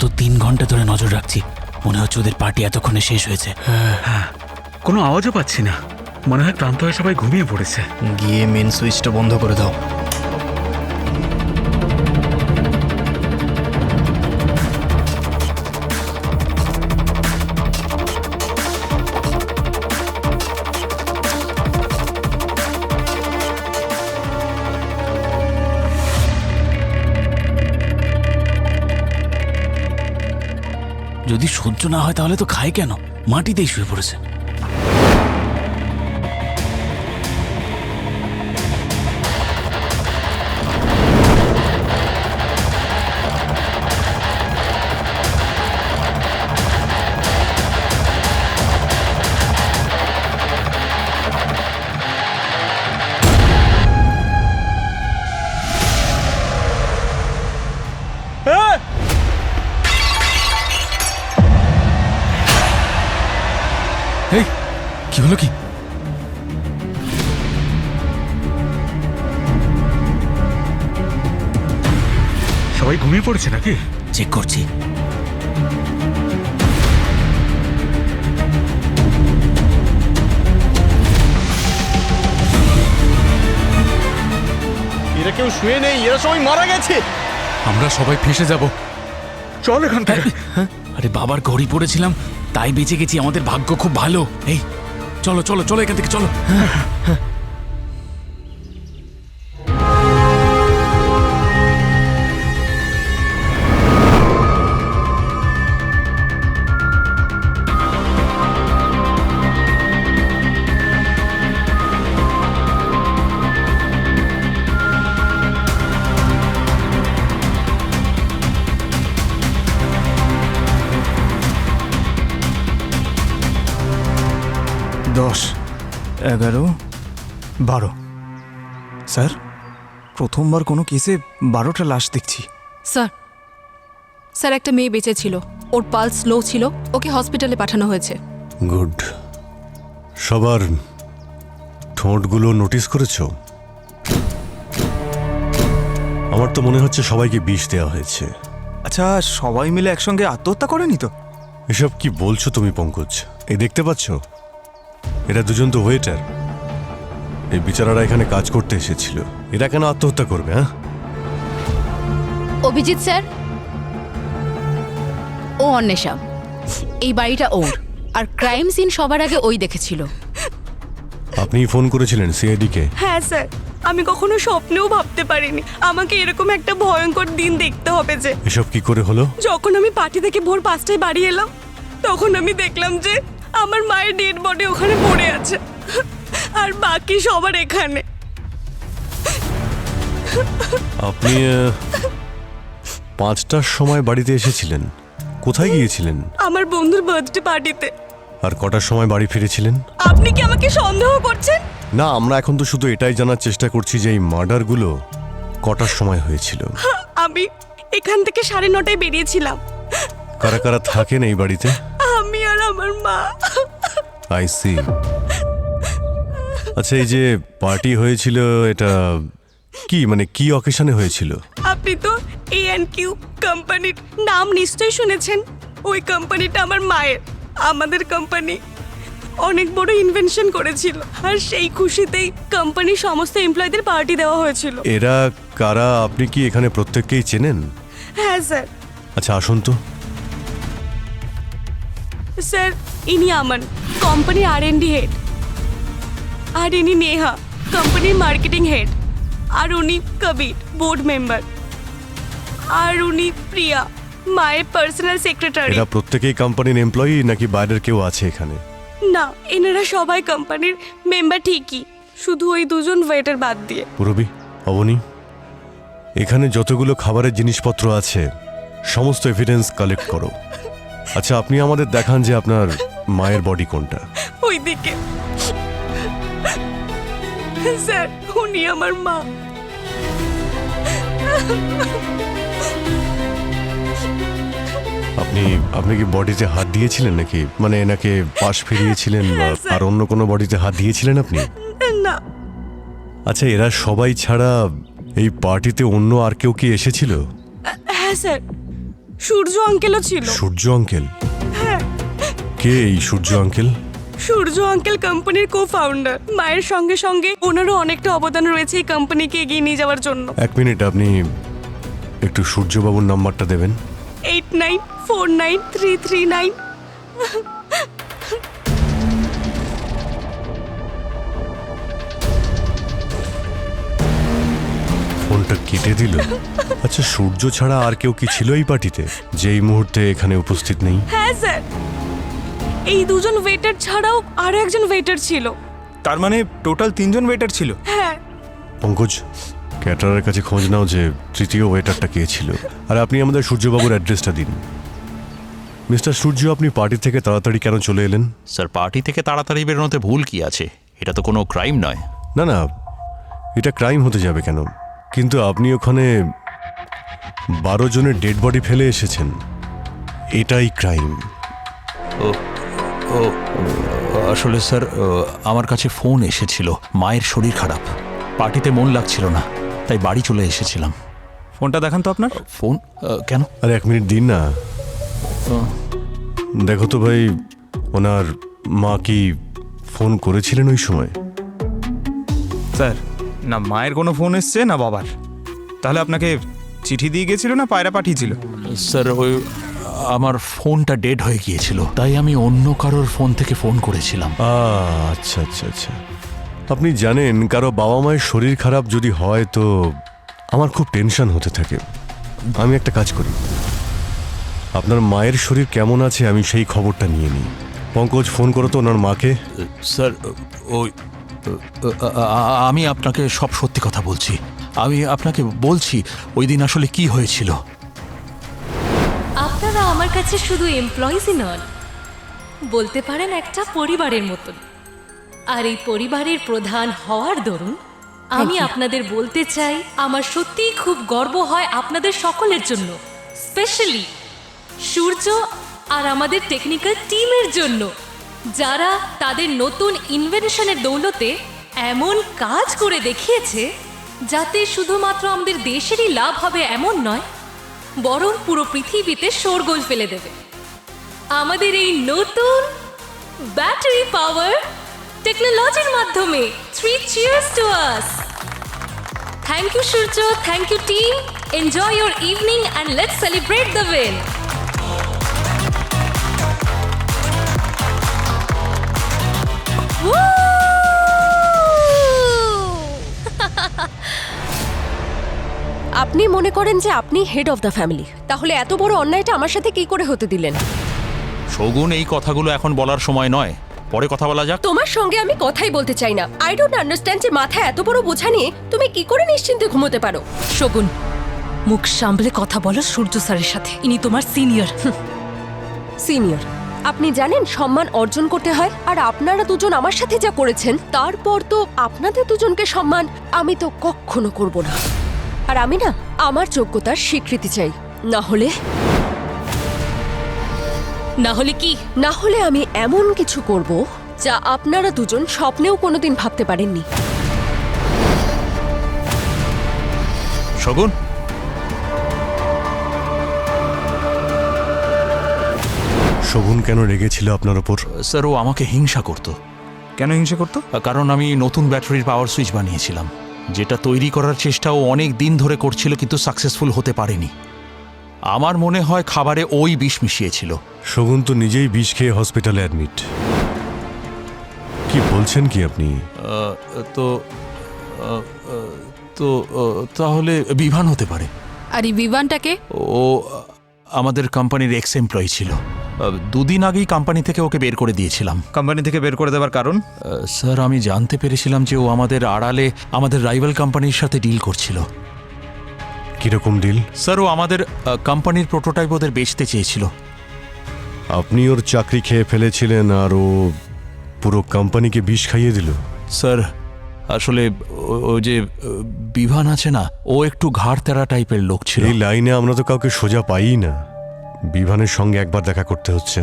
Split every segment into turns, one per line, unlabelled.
গত 3 ঘন্টা ধরে নজর রাখছি, মনে হচ্ছে ওদের পার্টি এতক্ষণে শেষ হয়েছে।
হ্যাঁ, কোনো আওয়াজও পাচ্ছি না, মনে হয় ক্লান্ত হয়ে সবাই ঘুমিয়ে পড়েছে।
গিয়ে মেন সুইচটা বন্ধ করে দাও।
যদি সহ্য না হয় তাহলে তো খায় কেন? মাটিতেই শুয়ে পড়েছে।
এই কি হলো? কি
সবাই ঘুমিয়ে পড়েছে নাকি?
চেক করছি।
এরা কেউ শুয়ে নেই, এরা সবাই মারা গেছে।
আমরা সবাই ফেঁসে যাব।
চল এখান থেকে।
আরে বাবার ঘড়ি পড়েছিলাম, তাই বেঁচে গেছি। আমাদের ভাগ্য খুব ভালো। এই চলো চলো চলো এখান থেকে চলো।
দশ, 11, 12। স্যার, প্রথমবার কোনো কেসে 12টা লাশ দেখছি।
স্যার স্যার একটা মেয়ে বেঁচে ছিল, ওর পালস লো ছিল, ওকে হসপিটালে পাঠানো হয়েছে।
গুড। সবার ঠোঁটগুলো নোটিস করেছো? আমার তো মনে হচ্ছে সবাইকে বিষ দেওয়া হয়েছে।
আচ্ছা, সবাই মিলে একসঙ্গে আত্মহত্যা করেনি তো?
এসব কি বলছো তুমি পঙ্কজ? এই দেখতে পাচ্ছ, এরা দুজন তো ওয়েটার। এই বিচারারা এখানে কাজ করতে এসেছিল, এরা কেন আত্মহত্যা করবে? হ্যাঁ,
অভিজিৎ স্যার, ও অন্বেষা, এই বাড়িটা ওর, আর ক্রাইম সিন সবার আগে ওই দেখেছিল।
আপনি ফোন করেছিলেন সিআইডি কে?
হ্যাঁ স্যার, আমি কখনো স্বপ্নেও ভাবতে পারিনি আমাকে এরকম একটা ভয়ঙ্কর দিন দেখতে হবে। যে
এসব কি করে হলো?
যখন আমি পার্টি থেকে ভোর 5টায় বাড়ি এলাম, তখন আমি দেখলাম যে আমার মায়ের ডেড বডি ওখানে পড়ে আছে, আর বাকি সবার এখানে।
আপনি 5টার সময় বাড়িতে এসেছিলেন, কোথায় গিয়েছিলেন?
আমার বন্ধুর বার্থডে পার্টিতে।
আর কটার সময় বাড়ি ফিরেছিলেন?
আপনি কি আমাকে সন্দেহ করছেন?
না, আমরা এখন তো শুধু এটাই জানার চেষ্টা করছি যে এই মার্ডারগুলো কটার সময় হয়েছিল।
আমি এখান থেকে 9:30টায় বেরিয়েছিলাম।
কারা কারা থাকেন এই বাড়িতে?
আমি আর আমার মা।
I see. আচ্ছা, এই যে পার্টি হয়েছিল, এটা কি মানে কি অকেশনে হয়েছিল?
আপনি তো A&Q কোম্পানির নাম নিশ্চয়ই শুনেছেন। ওই কোম্পানিটা আমার মায়ের। আমাদের কোম্পানি অনেক বড় ইনভেনশন করেছিল, আর সেই খুশিতেই কোম্পানির সমস্ত এমপ্লয়ীদের পার্টি দেওয়া হয়েছিল।
এরা কারা? আপনি কি এখানে প্রত্যেককেই চেনেন?
হ্যাঁ স্যার।
আচ্ছা, আসুন তো।
স্যার, ইনি আমান, কোম্পানির R&D হেড, আর ইনি নেহা, কোম্পানির মার্কেটিং হেড, আর উনি কবির, বোর্ড মেম্বার, আর উনি প্রিয়া, মায়ের পার্সোনাল সেক্রেটারি।
এরা প্রত্যেকেই কোম্পানির এমপ্লয়ি নাকি বাইরের কেউ আছে এখানে?
না, এনারা সবাই কোম্পানির মেম্বার ঠিকই, শুধু ওই দুজন ওয়েটার বাদ দিয়ে।
পুরবি, অবনী, এখানে যতগুলো খাবারের জিনিসপত্র আছে সমস্ত এভিডেন্স কালেক্ট করো। আচ্ছা, আপনি আমাদের দেখান যে আপনার মায়ের বডি কোনটা।
ওইদিকে। স্যার, উনি আমার মা।
আপনি কি বডিতে হাত দিয়েছিলেন নাকি? মানে এনাকে পাশ ফিরিয়েছিলেন আর অন্য কোনো বডিতে হাত দিয়েছিলেন আপনি?
না।
আচ্ছা, এরা সবাই ছাড়া এই পার্টিতে অন্য আর কেউ কি এসেছিল?
হ্যাঁ স্যার, সূর্য আঙ্কেলও ছিল।
সূর্য আঙ্কেল? কে এই সূর্য আঙ্কেল?
সূর্য আঙ্কেল কোম্পানির কো ফাউন্ডার। মায়ের সঙ্গে সঙ্গে ওনারও অনেকটা অবদান রয়েছে এই কোম্পানিকে এগিয়ে নিয়ে যাওয়ার জন্য।
এক মিনিট, আপনি একটু সূর্যবাবুর নাম্বারটা দেবেন?
89493339।
ফোনটা কেটে দিল। আচ্ছা, সূর্য ছাড়া আর কেউ কি ছিল এই পার্টিতে যে এই মুহূর্তে এখানে উপস্থিত নেই?
হ্যাঁ স্যার, এই দুজন ওয়েটার ছাড়াও আরো একজন ওয়েটার ছিল।
তার মানে টোটাল 3 জন ওয়েটার ছিল?
হ্যাঁ।
পঙ্কজ, ক্যাটারের কাছে খোঁজ নাও যে তৃতীয় ওয়েটারটা কে ছিল, আর আপনি আমাদের সূর্যবাবুর অ্যাড্রেসটা দিন। মিস্টার সূর্য, আপনি পার্টি থেকে তাড়াতাড়ি কেন চলে এলেন?
স্যার, পার্টি থেকে তাড়াতাড়ি বেরোনোতে ভুল কি আছে? এটা তো কোনো ক্রাইম নয়।
না না, এটা ক্রাইম হতে যাবে কেন? কিন্তু আপনি ওখানে 12 জনের ডেড বডি ফেলে এসেছেন, এটাই ক্রাইম।
আসলে স্যার, আমার কাছে ফোন এসেছিল, মায়ের শরীর খারাপ, পার্টিতে মন লাগছিল না, তাই বাড়ি চলে এসেছিলাম।
ফোনটা দেখান তো আপনার।
ফোন কেন?
আরে 1 মিনিট দিন না। দেখো তো ভাই, ওনার মা কি ফোন করেছিলেন ওই সময়?
স্যার, না মায়ের কোনো ফোন এসছে না বাবার। তাহলে আপনাকে চিঠি দিয়ে গেছিল না পায়রা পাঠিয়েছিল?
স্যার, ওই আমার ফোনটা ডেড হয়ে গিয়েছিল, তাই আমি অন্য কারোর ফোন থেকে ফোন করেছিলাম।
আচ্ছা আচ্ছা আচ্ছা। আপনি জানেন, কারো বাবা মায়ের শরীর খারাপ যদি হয় তো আমার খুব টেনশন হতে থাকে। আমি একটা কাজ করি, আপনার মায়ের শরীর কেমন আছে আমি সেই খবরটা নিয়ে নিই। পঙ্কজ, ফোন করো তো ওনার মাকে।
স্যার, ওই আমি আপনাকে সব সত্যি কথা বলছি। আমি আপনাকে বলছি ওই দিন আসলে কি হয়েছিল।
আপনারা আমার কাছে শুধু এমপ্লয়িজই নন, বলতে পারেন একটা পরিবারের মতন। আর এই পরিবারের প্রধান হওয়ার দরুন আমি আপনাদের বলতে চাই, আমার সত্যিই খুব গর্ব হয় আপনাদের সকলের জন্য, স্পেশালি সূর্য আর আমাদের টেকনিক্যাল টিমের জন্য, যারা তাদের নতুন ইনভেনশনের দৌলতে এমন কাজ করে দেখিয়েছে যাতে শুধুমাত্র আমাদের দেশেরই লাভ হবে এমন নয়, বরং পুরো পৃথিবীতে শোরগোল ফেলে দেবে। আমাদের এই নতুন ব্যাটারি পাওয়ার টেকনোলজির মাধ্যমে। 3 cheers to us! Thank you Surya, thank you team. Enjoy your evening and let's celebrate the win. Woo!
আপনি মনে করেন যে আপনি হেড অফ দ্য ফ্যামিলি, তাহলে এত বড় অন্যায়টা আমার সাথে কি করে হতে দিলেন?
শগুন, এই কথাগুলো এখন বলার সময় নয়, পরে কথা বলা যাক।
তোমার সঙ্গে আমি কথাই বলতে চাই না। আই ডোন্ট আন্ডারস্ট্যান্ড যে মাথায় এত বড় বোঝা নিয়ে তুমি কি করে নিশ্চিন্তে ঘুমোতে পারো।
শগুন, মুখ সামলে কথা বলো সূর্য স্যারের সাথে, ইনি তোমার সিনিয়র।
সিনিয়র? আপনি জানেন সম্মান অর্জন করতে হয়, আর আপনারা দুজন আমার সাথে যা করেছেন তারপর তো আপনাদের দুজনকে সম্মান আমি তো কখনো করব না। আর আমি না আমার যোগ্যতার স্বীকৃতি চাই, না হলে
কি?
না হলে আমি এমন কিছু করব যা আপনারা দুজন স্বপ্নেও কোনোদিন ভাবতে পারেননি।
শগুন,
শগুন কেন রেগেছিল আপনার ওপর?
স্যার, ও আমাকে হিংসা করতো।
কেন হিংসা করতো?
কারণ আমি নতুন ব্যাটারির পাওয়ার সুইচ বানিয়েছিলাম, যেটা তৈরি করার চেষ্টা ও অনেক দিন ধরে করছিল কিন্তু সাকসেসফুল হতে পারেনি। আমার মনে হয় খাবারে ওই বিষ মিশিয়েছিল।
শগুন তো নিজেই বিষ খেয়ে হসপিটালে অ্যাডমিট। কি বলছেন কি আপনি?
তো তো তাহলে বিভান হতে পারে।
আর এই বিভানটাকে?
ও আমাদের কোম্পানির এক্স এমপ্লয়ি ছিল। 2 দিন আগেই কোম্পানি থেকে ওকে বের করে দিয়েছিলাম।
কোম্পানি থেকে বের করে দেওয়ার কারণ?
স্যার, আমি জানতে পেরেছিলাম যে ও আমাদের আড়ালে আমাদের রাইভাল কোম্পানির সাথে ডিল করছিল।
কিরকম ডিল?
স্যার, ও আমাদের কোম্পানির প্রোটোটাইপ ওদের বেচতে চেয়েছিল।
আপনি ওর চাকরি খেয়ে ফেলেছিলেন আর ও পুরো কোম্পানিকে বিষ খাইয়ে দিল?
স্যার, আসলে ও যে বিভান আছে না, ও একটু ঘাড় তেরা টাইপের লোক ছিল।
এই লাইনে আমরা তো কাউকে সোজা পাই না। বিভানের সঙ্গে একবার দেখা করতে হচ্ছে।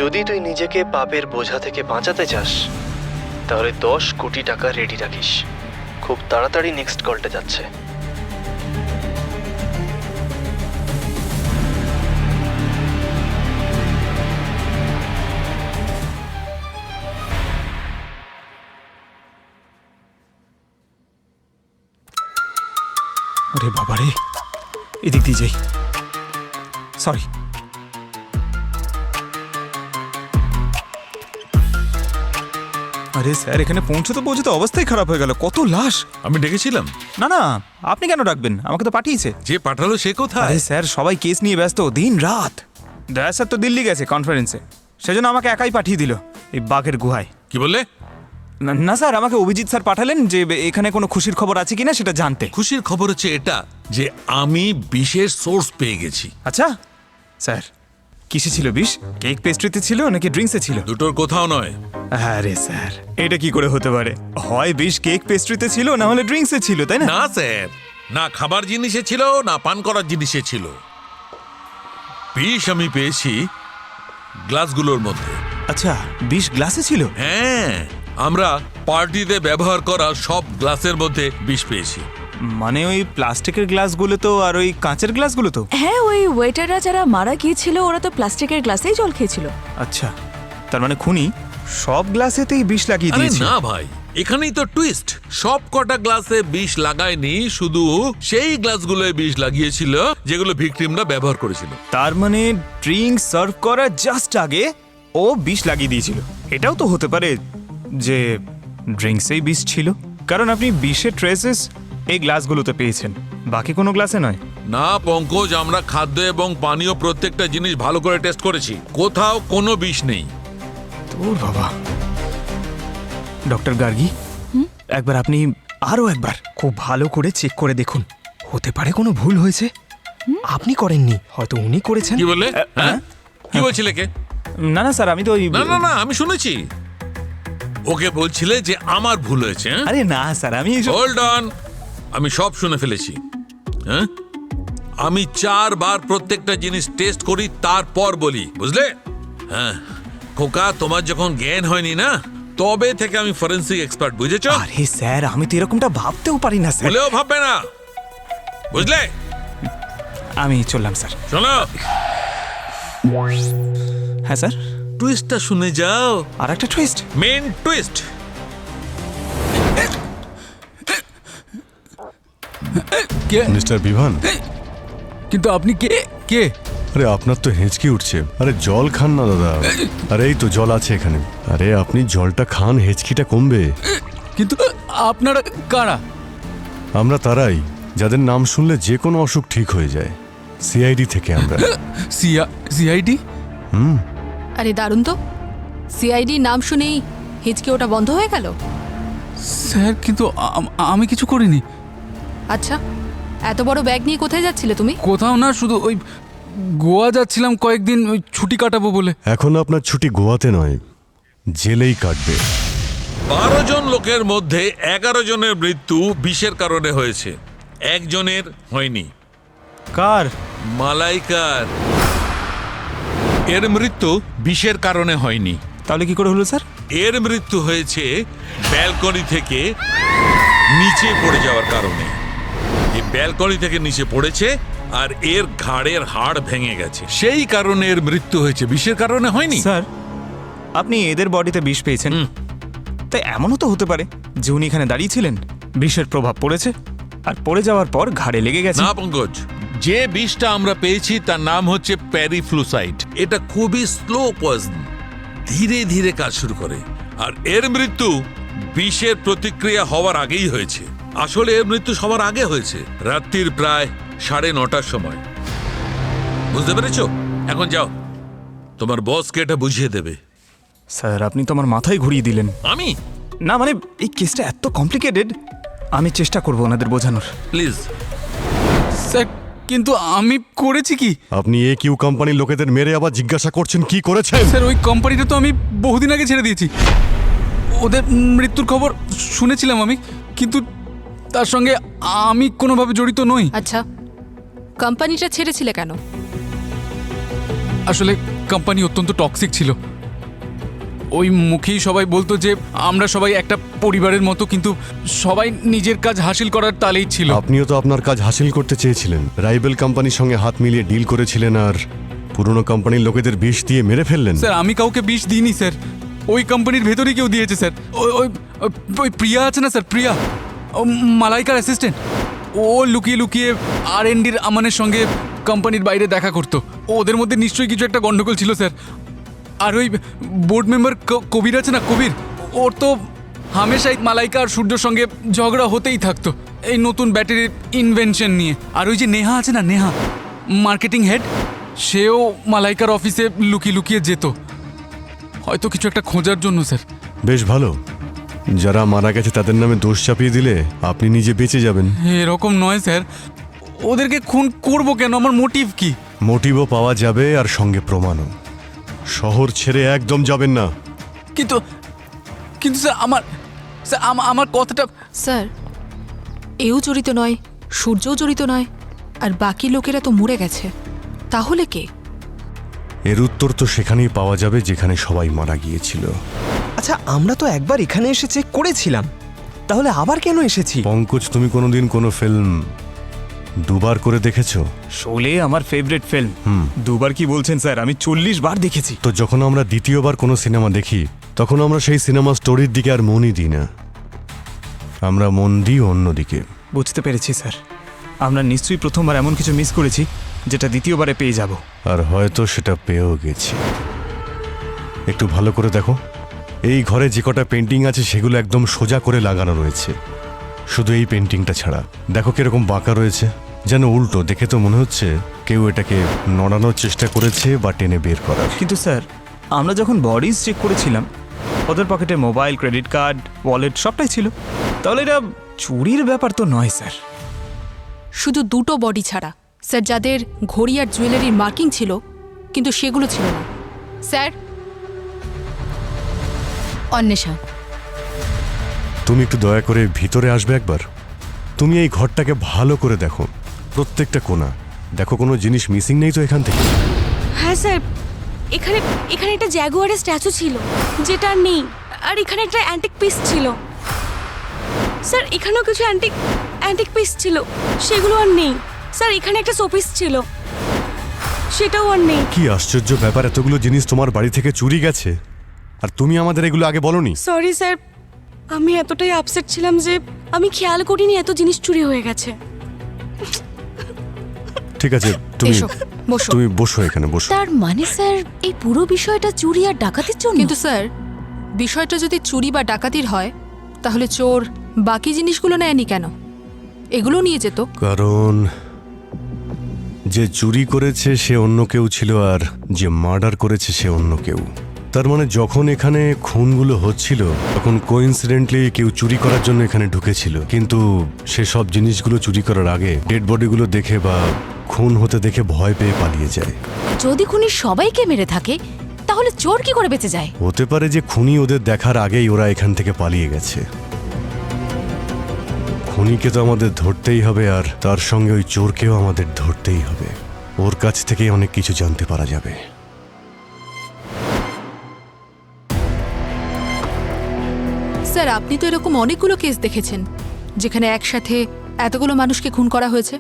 যদি তুই নিজেকে পাপের বোঝা থেকে বাঁচাতে চাস তাহলে 10 কোটি টাকা রেডি রাখিস। খুব তাড়াতাড়ি নেক্সট কলটা যাচ্ছে।
ওরে বাবারে, এদিক দিয়ে যাই। সরি। আরে স্যার, এখানে পৌঁছতে পৌঁছতে অবস্থাই খারাপ হয়ে গেল। কত লাশ!
আমি ডেকেছিলাম।
না না, আপনি কেন ডাকবেন? আমাকে তো পাঠিয়েছে।
যে পাঠালো সে কোথায়?
আরে স্যার, সবাই কেস নিয়ে ব্যস্ত দিন রাত। দয়া স্যার তো দিল্লি গেছে কনফারেন্সে, সেজন্য আমাকে একাই পাঠিয়ে দিল এই বাঘের গুহায়।
কি বললে?
না স্যার, আমাকে অভিজিৎ স্যার পাঠালেন যে এখানে কোনো খুশির খবর আছে কিনা সেটা জানতে।
খুশির খবর হচ্ছে এটা যে আমি বিশেষ সোর্স পেয়ে গেছি।
আচ্ছা স্যার, কিসে ছিল বিষ? কেক পেস্ট্রিতে ছিল নাকি ড্রিঙ্কসে ছিল?
দুটোর কোথাও নয়।
আরে স্যার, এটা কি করে হতে পারে? হয় বিষ কেক পেস্ট্রিতে ছিল, না হলে ড্রিঙ্কসে ছিল, তাই না?
না স্যার, না খাবার জিনিসে ছিল না পান করার জিনিসে ছিল। বিষ আমি পেয়েছি গ্লাসগুলোর মধ্যে।
আচ্ছা, বিষ গ্লাসে ছিল?
হ্যাঁ, আমরা পার্টিতে ব্যবহার করা সব গ্লাসের মধ্যে বিষ পেয়েছি।
মানে ওই প্লাস্টিকের গ্লাসগুলো তো, আর ওই কাঁচের গ্লাসগুলো তো?
হ্যাঁ, ওই ওয়েটাররা যারা মারা গিয়েছিল ওরা তো প্লাস্টিকের গ্লাসেই জল খেয়েছিল।
আচ্ছা, তার মানে খুনি সব গ্লাসেতেই বিষ লাগিয়ে
আরে
দিয়েছে?
না ভাই, এখানেই তো টুইস্ট। সব কটা গ্লাসে বিষ লাগায়নি, শুধু সেই গ্লাসগুলোয় বিষ লাগিয়েছিল যেগুলো ভিকটিমরা ব্যবহার করেছিল।
তার মানে ড্রিঙ্ক সার্ভ করার জাস্ট আগে ও বিষ লাগিয়ে দিয়েছিল। এটাও তো হতে পারে যে ড্রিঙ্কসেই বিষ ছিল, কারণ আপনি বিষের ট্রেসেস এই গ্লাসগুলোতে পেয়েছেন, বাকি কোনো গ্লাসে নয়।
না পঙ্কজ, আমরা খাদ্য এবং পানীয় প্রত্যেকটা জিনিস ভালো করে টেস্ট করেছি, কোথাও কোনো বিষ নেই।
তোর বাবা। ডক্টর গার্গী, একবার আপনি আরো একবার খুব ভালো করে চেক করে দেখুন, হতে পারে কোনো ভুল হয়েছে। আপনি করেননি, হয়তো উনি করেছেন।
কি বললে? হ্যাঁ, কি বলছিলে কে?
না না স্যার, আমি তো ওই
না না না, আমি শুনেছি ওকে বলছিলে যে আমার ভুল হয়েছে।
আরে না স্যার, আমি
হোল্ড অন, আমি সব শুনে ফেলেছি। হ্যাঁ, আমি 4 বার প্রত্যেকটা জিনিস টেস্ট করি, তারপর বলি, বুঝলে? হ্যাঁ খোকা, তোমার যখন জ্ঞান হয়নি না, তবে থেকে আমি ফরেন্সিক এক্সপার্ট, বুঝেছো?
আরে স্যার, আমি তো এরকমটা ভাবতেও পারি না স্যার।
বলেও ভাববে না, বুঝলে?
আমি চললাম স্যার।
শোনো,
হ্যাঁ স্যার।
টুইস্টটা শুনে যাও।
আর একটা টুইস্ট?
Main twist.
কে?
মিস্টার বিভান,
কিন্তু আপনি কে? কে?
আরে আপনার তো হেঁচকি উঠছে। আরে জল খান না দাদা। আরে এই তো জল আছে এখানে। আরে আপনি জলটা খান, হেঁচকিটা কমবে।
কিন্তু আপনারা কারা?
আমরা তারাই যাদের নাম শুনলে যে কোনো অসুখ ঠিক হয়ে যায়। সিআইডি থেকে আমরা।
সিআইডি?
আরে দারুণ তো, সিআইডি নাম শুনেই হিচকে ওটা বন্ধ হয়ে গেল।
স্যার, কিন্তু আমি কিছু করিনি।
আচ্ছা, এত বড় ব্যাগ নিয়ে কোথায় যাচ্ছিলে তুমি?
কোথাও না, শুধু ওই গোয়া যাচ্ছিলাম কয়েকদিন, ওই ছুটি কাটাবো বলে।
এখন আপনার ছুটি গোয়াতে নয়, জেলেই কাটবে।
12 জন লোকের মধ্যে 11 জনের মৃত্যু বিষের কারণে হয়েছে, একজনের হয়নি।
কার?
মালাইকার। এর মৃত্যু বিষের কারণে হয়নি।
তাহলে কি করে হলো স্যার?
এর মৃত্যু হয়েছে ব্যালকনি থেকে নিচে পড়ে যাওয়ার কারণে। এই ব্যালকনি থেকে নিচে পড়েছে আর এর ঘাড়ের হাড় ভেঙে গেছে, সেই কারণে এর মৃত্যু হয়েছে, বিষের কারণে হয়নি।
স্যার, আপনি এদের বডিতে বিষ পেয়েছেন, তাই এমনও তো হতে পারে যে উনি এখানে দাঁড়িয়েছিলেন, বিষের প্রভাব পড়েছে আর পড়ে যাওয়ার পর ঘাড়ে লেগে গেছে।
না পঙ্কজ, যে বিষটা আমরা পেয়েছি তার নাম হচ্ছে প্যারিফ্লুসাইড। এটা খুবই স্লো পয়জন, ধীরে ধীরে কাজ শুরু করে, আর এর মৃত্যু বিষের প্রতিক্রিয়া হওয়ার আগেই হয়েছে। আসলে এর মৃত্যু সবার আগে হয়েছে, রাত্রির প্রায় 9:30টার সময়। বুঝতে পেরেছো? এখন যাও, তোমার বসকে এটা বুঝিয়ে দেবে।
স্যার, আপনি তো আমার মাথায় ঘুরিয়ে দিলেন।
আমি
না, মানে এই কেসটা এত কমপ্লিকেটেড, আমি চেষ্টা করব ওনাদের বোঝানোর।
প্লিজ।
স্যার, কিন্তু আমি করেছি কি?
আপনি এ কিউ কোম্পানির লোকেদের মেরে আবার জিজ্ঞাসা করছেন কি করেছেন?
স্যার, ওই কোম্পানিটা তো আমি বহুদিন আগে ছেড়ে দিয়েছি। ওদের মৃত্যুর খবর শুনেছিলাম আমি, কিন্তু তার সঙ্গে আমি কোনোভাবে জড়িত নই।
আচ্ছা, কোম্পানিটা ছেড়েছিলে কেন?
আসলে কোম্পানি অত্যন্ত টক্সিক ছিল, ওই মুখেই সবাই বলতো যে আমরা সবাই একটা পরিবারের মতো, কিন্তু সবাই নিজের কাজ হাসিল করার তালেই ছিল।
আপনিও তো আপনার কাজ হাসিল করতে চেয়েছিলেন, রাইভেল কোম্পানির সঙ্গে হাত মিলিয়ে ডিল করেছিলেন আর পুরনো কোম্পানির লোকেদের বিষ দিয়ে মেরে ফেললেন।
স্যার আমি কাউকে বিষ দিইনি স্যার, ওই কোম্পানির ভেতরেই কেউ দিয়েছে স্যার। ওই ওই ওই প্রিয়া আছে না স্যার, প্রিয়া, ও মালাইকার অ্যাসিস্ট্যান্ট, ও লুকিয়ে লুকিয়ে R&Dর আমানের সঙ্গে কোম্পানির বাইরে দেখা করতো। ওদের মধ্যে নিশ্চয়ই কিছু একটা গন্ডগোল ছিল স্যার। আর ওই বোর্ড মেম্বার কবির আছে না, কবির, ওর তো হামেশাই মালাইকা আর সূর্যর সঙ্গে ঝগড়া হতেই থাকতো এই নতুন ব্যাটারির ইনভেনশন নিয়ে। আর ওই যে নেহা আছে না, নেহা মার্কেটিং হেড, সেও মালাইকার অফিসে লুকিয়ে লুকিয়ে যেত, হয়তো কিছু একটা খোঁজার জন্য স্যার।
বেশ ভালো, যারা মারা গেছে তাদের নামে দোষ চাপিয়ে দিলে আপনি নিজে বেঁচে যাবেন।
এরকম নয় স্যার, ওদেরকে খুন করব কেন? আমার মোটিভ কি?
মোটিভও পাওয়া যাবে আর সঙ্গে প্রমাণও। শহর ছেড়ে একদম যাবেন না।
কিন্তু কিন্তু স্যার আমার কথাটা।
স্যার, এও জড়িত নয়, সূর্যও জড়িত নয়, আর বাকি লোকেরা তো মরে গেছে, তাহলে কে?
এর উত্তর তো সেখানেই পাওয়া যাবে যেখানে সবাই মারা গিয়েছিল।
আচ্ছা, আমরা তো একবার এখানে এসে চেক করেছিলাম, তাহলে আবার কেন এসেছি?
পঙ্কজ, তুমি কোনোদিন কোনো ফিল্ম দুবার করে দেখেছো?
শোলে আমার ফেভারিট ফিল্ম। দুবার কি বলছেন স্যার, আমি 40 বার দেখেছি।
তো যখন আমরা দ্বিতীয়বার কোনো সিনেমা দেখি তখন আমরা সেই সিনেমা স্টোরির দিকে আর মনই দিই না, আমরা মন দিই অন্যদিকে।
বুঝতে পেরেছি স্যার, আমরা নিশ্চয়ই প্রথমবার এমন কিছু মিস করেছি যেটা দ্বিতীয়বারে পেয়ে যাব।
আর হয়তো সেটা পেয়েও গেছি। একটু ভালো করে দেখো, এই ঘরে যে কটা পেন্টিং আছে সেগুলো একদম সোজা করে লাগানো রয়েছে, শুধু এই পেন্টিংটা ছাড়া। দেখো কিরকম বাঁকা রয়েছে, যেন উল্টো। দেখে তো মনে হচ্ছে কেউ এটাকে নড়ানোর চেষ্টা করেছে বা টেনে বের করার।
কিন্তু স্যার, আমরা যখন বডিজ চেক করেছিলাম ওদের পকেটে মোবাইল, ক্রেডিট কার্ড, ওয়ালেট সবটাই ছিল, তাহলে এটা চুরির ব্যাপার তো নয় স্যার।
শুধু দুটো বডি ছাড়া স্যার, যাদের ঘড়ি আর জুয়েলারির মার্কিং ছিল কিন্তু সেগুলো ছিল না স্যার। অন্বেষা,
তুমি একটু দয়া করে ভিতরে আসবে একবার। তুমি এই ঘরটাকে ভালো করে দেখো, প্রত্যেকটা কোণা দেখো, কোনো জিনিস মিসিং নেই তো এখান থেকে?
হ্যাঁ স্যার, এখানে এখানে একটা জ্যাগুয়ারের স্ট্যাচু ছিল যেটা আর নেই, আর এখানে একটা অ্যান্টিক পিস ছিল স্যার। এখানেও কিছু অ্যান্টিক পিস ছিল, সেগুলো আর নেই স্যার। এখানে একটা শোপিস ছিল, সেটাও আর নেই।
কি আশ্চর্য ব্যাপার, এতগুলো জিনিস তোমার বাড়ি থেকে চুরি গেছে আর তুমি আমাদের এগুলো আগে বলনি?
সরি স্যার, আমি এতটাই আপসেট ছিলাম যে আমি খেয়াল করিনি এত জিনিস চুরি হয়ে গেছে।
ঠিক আছে, তুমি
এসো, বসো।
তুমি বসো, এখানে বসো।
তার মানে স্যার, এই পুরো বিষয়টা চুরি আর ডাকাতির জন্য?
কিন্তু স্যার, বিষয়টা যদি চুরি বা ডাকাতির হয় তাহলে চোর বাকি জিনিসগুলো নেয়নি কেন? এগুলো নিয়ে যেত।
কারণ যে চুরি করেছে সে অন্য কেউ ছিল আর যে মার্ডার করেছে সে অন্য কেউ। তার মানে যখন এখানে খুনগুলো হচ্ছিল তখন কোইন্সিডেন্টলি কেউ চুরি করার জন্য এখানে ঢুকেছিল, কিন্তু সে সব জিনিসগুলো চুরি করার আগে ডেড বডিগুলো দেখে বা খুন হতে দেখে ভয় পেয়ে পালিয়ে যায়।
যদি খুনি সবাইকে মেরে থাকে তাহলে চোর কি করে বেঁচে যায়?
হতে পারে যে খুনি ওদের দেখার আগেই ওরা এখান থেকে পালিয়ে গেছে। খুনিকে তো আমাদের ধরতেই হবে আর তার সঙ্গে ওই চোরকেও আমাদের ধরতেই হবে। ওর কাছ থেকেই অনেক কিছু জানতে পারা যাবে।
স্যার, আপনি তো এরকম অনেকগুলো কেস দেখেছেন যেখানে একসাথে এতগুলো মানুষকে খুন করা হয়েছে।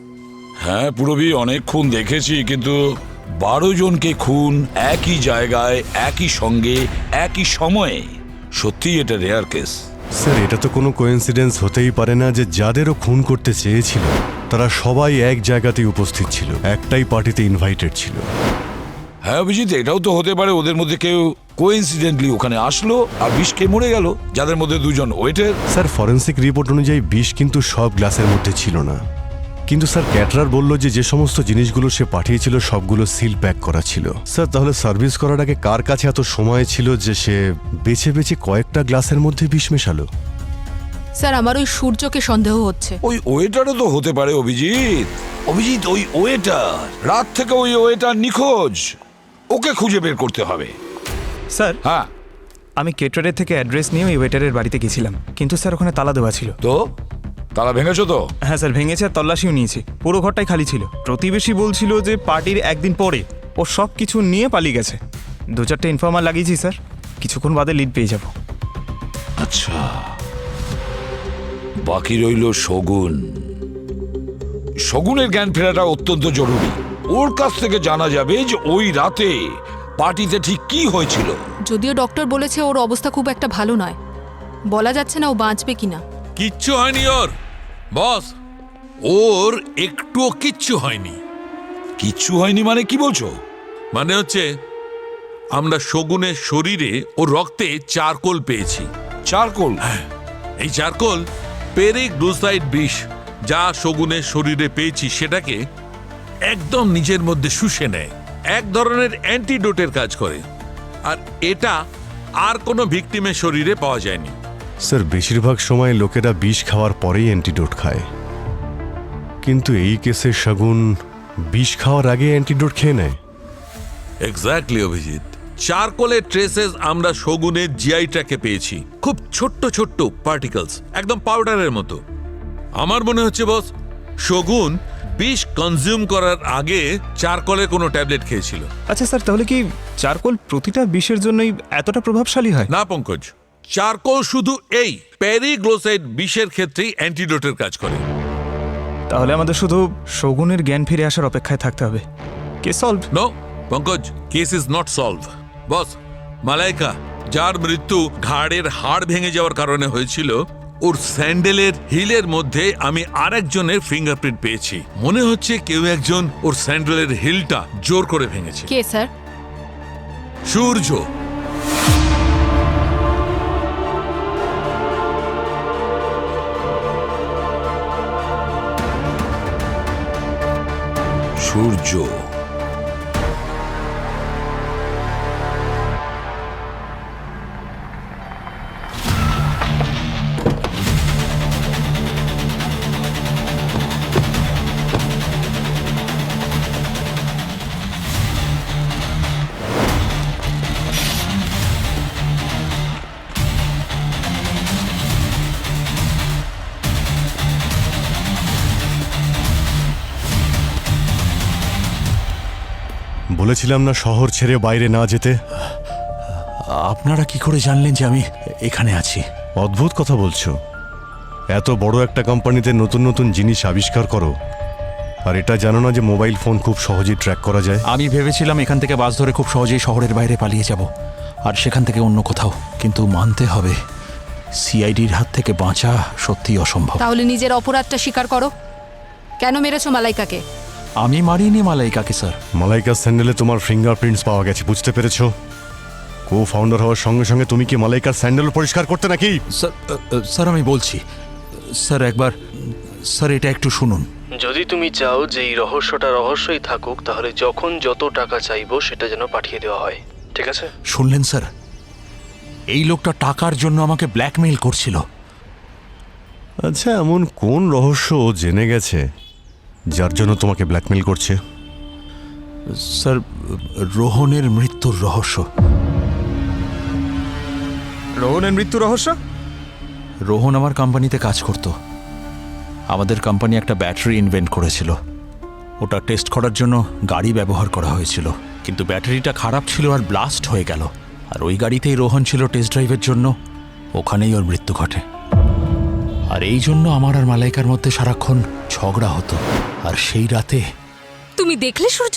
হ্যাঁ পুরবি, অনেক খুন দেখেছি, কিন্তু 12 জনকে খুন একই জায়গায়, একই সঙ্গে, একই সময়ে, সত্যি এটা রেয়ার কেস।
স্যার, এটা তো কোনো কোইন্সিডেন্স হতেই পারে না যে যাদেরও খুন করতে চেয়েছিল তারা সবাই এক জায়গাতেই উপস্থিত ছিল, একটাই পার্টিতে ইনভাইটেড ছিল।
হ্যাঁ অভিজিৎ, এটাও তো হতে পারে ওদের মধ্যে কেউ কোইন্সিডেন্টলি ওখানে আসলো আর বিষ খেয়ে মরে গেল, যাদের মধ্যে 2 জন ওয়েটার।
স্যার, ফরেন্সিক রিপোর্ট অনুযায়ী বিষ কিন্তু সব গ্লাসের মধ্যে ছিল না, কিন্তু স্যার ক্যাটারার বলল যে যে সমস্ত জিনিসগুলো সে পাঠিয়েছিল সবগুলো সিল প্যাক করা ছিল। স্যার, তাহলে সার্ভিস করার আগে কার কাছে এত সময় ছিল যে সে বেছে বেছে কয়েকটা গ্লাসের মধ্যে বিষ মেশালো?
স্যার, আমার ওই সূর্যকে সন্দেহ হচ্ছে।
ওই ওয়েটারও তো হতে পারে অভিজিৎ। অভিজিৎ, ওই ওয়েটার, রাত থেকে ওই ওয়েটার নিখোঁজ, ওকে খুঁজে বের করতে হবে।
স্যার,
হ্যাঁ,
আমি কেটারের থেকে অ্যাড্রেস নিয়ে ওই ওয়েটারের বাড়িতে গেছিলাম, কিন্তু স্যার ওখানে তালা দেওয়া ছিল।
তো তালা ভেঙেছো তো?
হ্যাঁ স্যার, ভেঙেছে আর তল্লাশিও নিয়েছি, পুরো ঘরটাই খালি ছিল। প্রতিবেশী বলছিল যে পার্টির একদিন পরে ও সব কিছু নিয়ে পালিয়ে গেছে। 2-4টে ইনফর্মার লাগিয়েছি স্যার, কিছুক্ষণ বাদে লিড পেয়ে যাব।
আচ্ছা, বাকি রইল শগুন। শগুনের জ্ঞান ফেরাটা অত্যন্ত জরুরি। ওর কাছ থেকে জানা যাবে যে ওই রাতে পার্টিতে ঠিক কি হয়েছিল।
যদিও ডক্টর বলেছে ওর অবস্থা খুব একটা ভালো নয়, বলা যাচ্ছে না ও বাঁচবে কিনা।
কিচ্ছু হয়নি ওর বস, ওর একটুও কিচ্ছু হয়নি। কিচ্ছু হয়নি মানে কি বলছো? মানে হচ্ছে আমরা শগুনের শরীরে ও রক্তে চারকোল পেয়েছি। চারকোল? হ্যাঁ, এই চারকোল পেরিগ্লুসাইড বিষ যা শগুনের শরীরে পেয়েছি সেটাকে একদম নিজের মধ্যে শুষে নেয়। এক ধরনের অ্যান্টিডোটের কাজ করে, আর এটা আর কোনো ভিকটিমের শরীরে পাওয়া যায়নি।
স্যার, বেশিরভাগ সময় লোকেরা বিষ খাওয়ার পরেই অ্যান্টিডোট খায়, কিন্তু এই কেসে শগুন বিষ খাওয়ার আগে অ্যান্টিডোট খেয়ে নেয়।
এক্স্যাক্টলি অভিজিৎ, চারকোলের ট্রেসেস আমরা শগুনের জিআই ট্র্যাকে পেয়েছি। খুব ছোট্ট ছোট্ট পার্টিকেলস, একদম পাউডারের মতো। আমার মনে হচ্ছে বস, শগুন বিষ কনজিউম করার আগে চারকোলের কোনো ট্যাবলেট খেয়েছিল।
আচ্ছা স্যার, তাহলে কি চারকোল প্রতিটা বিষের জন্যই এতটা প্রভাবশালী হয়?
না পঙ্কজ, চারকোল শুধু এই পেরিগ্লোসাইড বিষের ক্ষেত্রেই অ্যান্টিডোটের কাজ করে।
তাহলে আমাদের শুধু শগুনের জ্ঞান ফিরে আসার অপেক্ষায় থাকতে হবে। Case solve?
No Pankaj, case is not solve. Boss, Malaika যার মৃত্যু ঘাড়ের হাড় ভেঙে যাওয়ার কারণে হয়েছিল, ওর স্যান্ডেলের হিলের মধ্যে আমি আরেকজনের ফিঙ্গারপ্রিন্ট পেয়েছি। মনে হচ্ছে কেউ একজন ওর স্যান্ডেলের হিলটা জোর করে ভেঙেছে।
কে স্যার?
সূর্য। সূর্য।
বলেছিলাম না শহর ছেড়ে বাইরে না যেতে।
আপনারা কি করে জানলেন যে আমি এখানে আছি?
অদ্ভুত কথা বলছো। এত বড় একটা কোম্পানিতে নতুন নতুন জিনিস আবিষ্কার করো, আর এটা জানো না যে মোবাইল ফোন খুব সহজেই ট্র্যাক করা যায়?
আমি ভেবেছিলাম এখান থেকে বাস ধরে খুব সহজেই শহরের বাইরে পালিয়ে যাব, আর সেখান থেকে অন্য কোথাও। কিন্তু মানতে হবে, সিআইডির হাত থেকে বাঁচা সত্যিই অসম্ভব।
তাহলে নিজের অপরাধটা স্বীকার করো। কেন মেরেছো মালাইকাকে?
আমি মারিনি মালাইকাকে স্যার।
মালাইকার স্যান্ডেলে তোমার ফিঙ্গারপ্রিন্টস পাওয়া গেছে, বুঝতে পেরেছো? কো ফাউন্ডার হওয়ার সঙ্গে সঙ্গে তুমি কি মালাইকার স্যান্ডেল পরিষ্কার করতে নাকি?
স্যার আমি বলছি স্যার, একবার স্যার এটা একটু শুনুন।
যদি তুমি চাও যে এই রহস্যটা রহস্যই থাকুক, তাহলে যখন যত টাকা চাইবো সেটা যেন পাঠিয়ে দেওয়া হয়, ঠিক আছে?
শুনলেন স্যার, এই লোকটা টাকার জন্য আমাকে ব্ল্যাকমেইল করছিল।
আচ্ছা, এমন কোন রহস্য ও জেনে গেছে যার জন্য তোমাকে ব্ল্যাকমেইল করছে?
স্যার, রোহনের মৃত্যুর রহস্য।
রোহনের মৃত্যু রহস্য?
রোহন আমার কোম্পানিতে কাজ করত। আমাদের কোম্পানি একটা ব্যাটারি ইনভেন্ট করেছিল। ওটা টেস্ট করার জন্য গাড়ি ব্যবহার করা হয়েছিল, কিন্তু ব্যাটারিটা খারাপ ছিল আর ব্লাস্ট হয়ে গেল। আর ওই গাড়িতেই রোহন ছিল টেস্ট ড্রাইভের জন্য। ওখানেই ওর মৃত্যু ঘটে। আর এই জন্য আমার আর মালাইকার মধ্যে সারাক্ষণ ঝগড়া হতো। আর সেই রাতে
তুমি দেখলে সূর্য,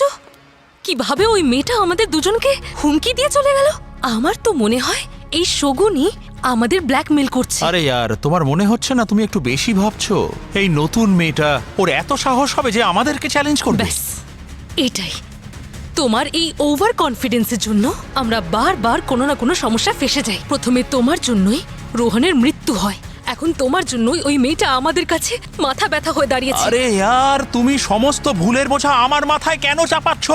কিভাবে ওই মেয়েটা আমাদের দুজনকে হুমকি দিয়ে চলে গেল? আমার তো মনে হয় এই শগুনই আমাদের ব্ল্যাকমেল করছে।
আরে ইয়ার, তোমার মনে হচ্ছে না তুমি একটু বেশি ভাবছো? এই নতুন মেয়েটা, ওর এত সাহস হবে যে আমাদেরকে চ্যালেঞ্জ করবে?
ব্যাস এটাই। তোমার এই ওভার কনফিডেন্সের জন্য আমরা বারবার কোনো না কোনো সমস্যা ফেসে যাই। প্রথমে তোমার জন্যই রোহনের মৃত্যু হয়, এখন তোমার জন্যই ওই মেয়েটা আমাদের কাছে মাথা ব্যথা হয়ে দাঁড়িয়েছে।
আরে ইয়ার, তুমি সমস্ত ভুলের বোঝা আমার মাথায় কেন চাপাচ্ছ?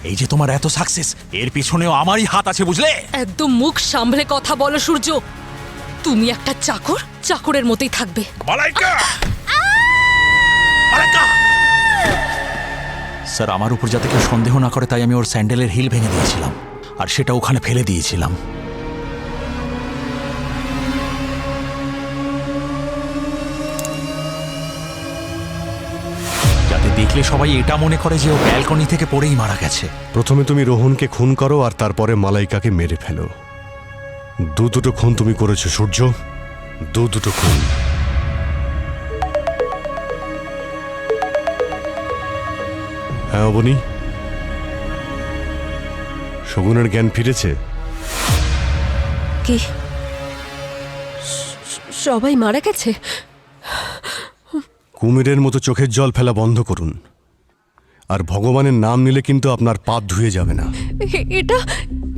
এই যে তোমার এত সাকসেস, এর পিছনেও আমারই হাত আছে, বুঝলে?
একদম মুখ সামলে কথা বলো সূর্য। তুমি একটা চাকর, চাকরের মতোই থাকবে।
মালাইকা! মালাইকা!
স্যার, আমার উপর যাতে কেউ সন্দেহ না করে তাই আমি ওর স্যান্ডেলের হিল ভেঙে দিয়েছিলাম, আর সেটা ওখানে ফেলে দিয়েছিলাম। যাতে দেখলে সবাই এটা মনে করে যে ও ব্যালকনি থেকে পড়েই মারা গেছে।
প্রথমে তুমি রোহনকে খুন করো আর তারপরে মালাইকাকে মেরে ফেলো। দুটো খুন তুমি করেছো সূর্য, দুটো খুন। হ্যাঁ অবনী, শগুনের জ্ঞান ফিরেছে?
কি সবাই মারা গেছে?
কুমিরের মতো চোখের জল ফেলা বন্ধ করুন, আর ভগবানের নাম নিলে কিন্তু আপনার পাপ ধুয়ে যাবে না।
এটা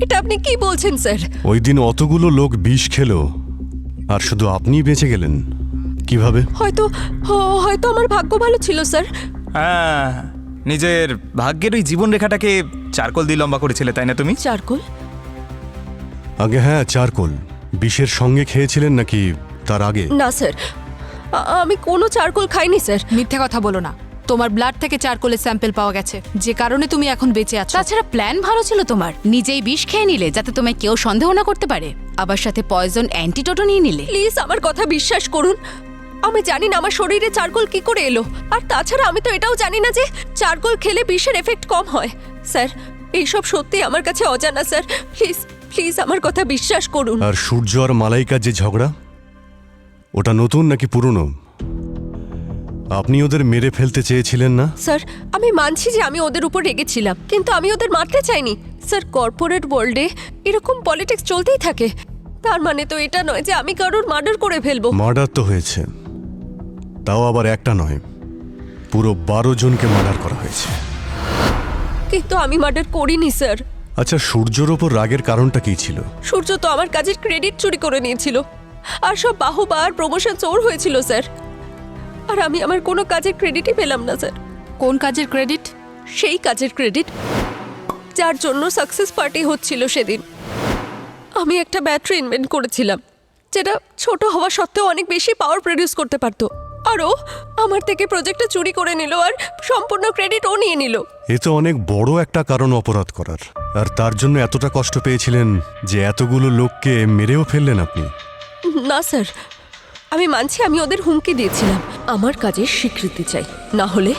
এটা আপনি কি বলছেন স্যার?
ওই দিন অতগুলো লোক বিষ খেলো আর শুধু আপনিই বেঁচে গেলেন, কিভাবে?
হয়তো আমার ভাগ্য ভালো ছিল স্যার।
হ্যাঁ, নিজের ভাগ্যের ওই জীবন রেখাটাকে চারকোল দিয়ে লম্বা করেছিলে, তাই না তুমি?
চারকোল?
আগে হ্যাঁ, চারকোল। বিষের সঙ্গে খেয়েছিলেন নাকি তার আগে?
না স্যার, আমি কোনো চারকোল খাইনি স্যার।
মিথ্যে কথা বলো না। তোমার ব্লাড থেকে চারকোলের স্যাম্পল পাওয়া গেছে, যে কারণে তুমি এখন বেঁচে আছো।
তাছাড়া প্ল্যান ভালো ছিল তোমার, নিজেই বিষ খেয়ে নিলে যাতে তোমায় কেউ সন্দেহ না করতে পারে, আবার সাথে পয়জন অ্যান্টিডোটও নিয়ে নিলে।
প্লিজ আমার কথা বিশ্বাস করুন, আমি জানি না আমার শরীরে চারকোল কি করে এলো। আর তাছাড়া আমি তো এটাও জানি না যে চারকোল খেলে বিষের এফেক্ট কম হয়। স্যার, এইসব সত্যি আমার কাছে অজানা স্যার। প্লিজ প্লিজ আমার কথা বিশ্বাস করুন।
আর সূর্য আর মালাইকার যে ঝগড়া, ওটা নতুন নাকি পুরনো? আপনি ওদের মেরে ফেলতে চেয়েছিলেন না?
স্যার, আমি মানছি যে আমি ওদের উপর রেগেছিলাম, কিন্তু আমি ওদের মারতে চাইনি স্যার। কর্পোরেট ওয়ার্ল্ডে এরকম পলিটিক্স চলতেই থাকে, তার মানে তো এটা নয় যে আমি কারোর মার্ডার করে ফেলবো।
মার্ডার তো হয়েছে, তাও আবার একটা নয়, পুরো 12 জনকে মার্ডার করা হয়েছে।
কিন্তু আমি মার্ডার করিনি স্যার।
আচ্ছা, সূর্যর ওপর রাগের কারণটা কি ছিল?
সূর্য তো আমার কাজের ক্রেডিট চুরি করে নিয়েছিল, আর সব বাহুবা আর প্রমোশন চোর হয়েছিল স্যার। আর আমি আমার কোনো কাজের ক্রেডিটই পেলাম না স্যার।
কোন কাজের ক্রেডিট?
সেই কাজের ক্রেডিট যার জন্য সাকসেস পার্টি হচ্ছিল সেদিন। আমি একটা ব্যাটারি ইনভেন্ট করেছিলাম, যেটা ছোট হওয়া সত্ত্বেও অনেক বেশি পাওয়ার প্রডিউস করতে পারতো। আর ও আমার থেকে প্রজেক্টটা চুরি করে নিল, আর সম্পূর্ণ ক্রেডিট ও নিয়ে নিল।
এ তো অনেক বড় একটা কারণ অপরাধ করার, আর তার জন্য এতটা কষ্ট পেয়েছিলেন যে এতগুলো লোককে মেরেও ফেললেন আপনি।
না স্যার, আমি মানছি আমি ওদের হুমকি দিয়েছিলাম, আমার কাজের স্বীকৃতি চাই, না হলে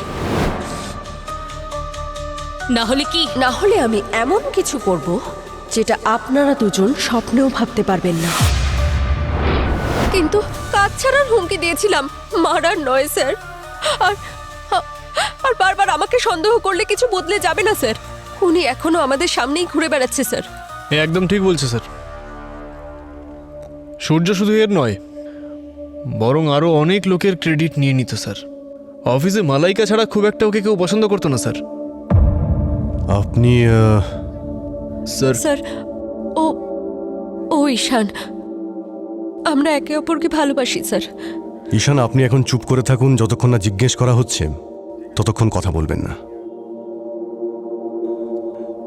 কি?
না হলে আমি এমন কিছু করব যেটা আপনারা দুজন স্বপ্নেও ভাবতে পারবেন না। কিন্তু কাজ ছাড়ার হুমকি দিয়েছিলাম, মারার নয় স্যার। আর আর বারবার আমাকে সন্দেহ করলে কিছু বদলে যাবে না স্যার। উনি এখনো আমাদের সামনেই ঘুরে বেড়াচ্ছে স্যার।
একদম ঠিক বলছে স্যার। সূর্য শুধু এর নয়, বরং আরও অনেক লোকের ক্রেডিট নিয়ে নিত স্যার। অফিসে মালাইকা ছাড়া খুব একটা ওকে কেউ পছন্দ করতো না স্যার।
আপনি
স্যার
স্যার, ও ঈশান, আমরা একে অপরকে ভালোবাসি স্যার।
ঈশান, আপনি এখন চুপ করে থাকুন, যতক্ষণ না জিজ্ঞেস করা হচ্ছে ততক্ষণ কথা বলবেন না।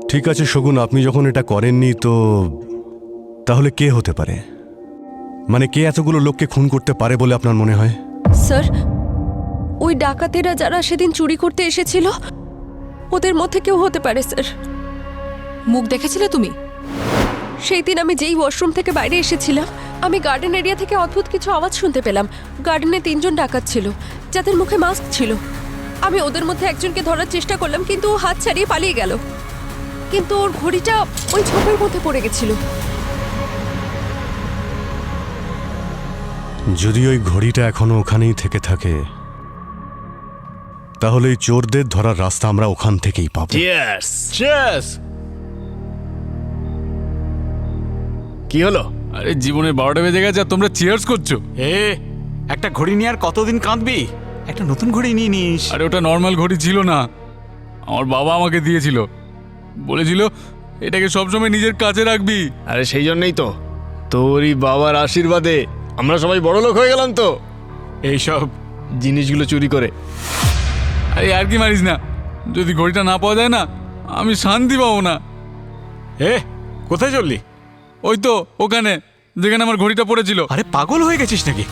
ঠিক আছে শগুন, আপনি যখন এটা করেননি তো তাহলে কে হতে পারে? মানে কে এতগুলো লোককে খুন করতে পারে বলে আপনার মনে হয়?
স্যার, ওই ডাকাতেরা যারা সেদিন চুরি করতে এসেছিল, ওদের মধ্যে কেউ হতে পারে স্যার।
মুখ দেখেছিলে তুমি?
সেই দিন আমি যেই ওয়াশরুম থেকে বাইরে এসেছিলাম, আমি গার্ডেন এরিয়া থেকে অদ্ভুত কিছু আওয়াজ শুনতে পেলাম। গার্ডেনে 3 জন ডাকাত ছিল, যাদের মুখে মাস্ক ছিল। আমি ওদের মধ্যে একজনকে ধরার চেষ্টা করলাম, কিন্তু ও হাত ছাড়িয়ে পালিয়ে গেল। কিন্তু ওর ঘড়িটা ওই ঝোপের মধ্যে পড়ে গেছিল।
যদি ওই ঘড়িটা এখনো ওখানেই থেকে থাকে, তাহলে এই চোরদের ধরার রাস্তা আমরা ওখান থেকেই পাবো।
Cheers cheers. কি হলো?
আরে জীবনে 12টা বেজে গেছে আর তোমরা চিয়ার্স করছো?
একটা ঘড়ি নিয়ে আর কতদিন কাঁদবি? একটা নতুন ঘড়ি নিয়ে নিস।
আরে ওটা নর্মাল ঘড়ি ছিল না, আমার বাবা আমাকে দিয়েছিল। বলেছিল এটাকে সবসময় নিজের কাছে রাখবি।
আরে সেই জন্যই তো তোরই বাবার আশীর্বাদে আমরা সবাই বড় লোক হয়ে গেলাম তো, এইসব জিনিসগুলো চুরি করে।
আরে আর কি মারিস না, যদি ঘড়িটা না পাওয়া যায় না আমি শান্তি পাবো না।
কোথায় চললি?
ওই তো ওখানে যেখানে আমার ঘড়িটা পড়েছিল।
আরে পাগল হয়ে গেছিস নাকি?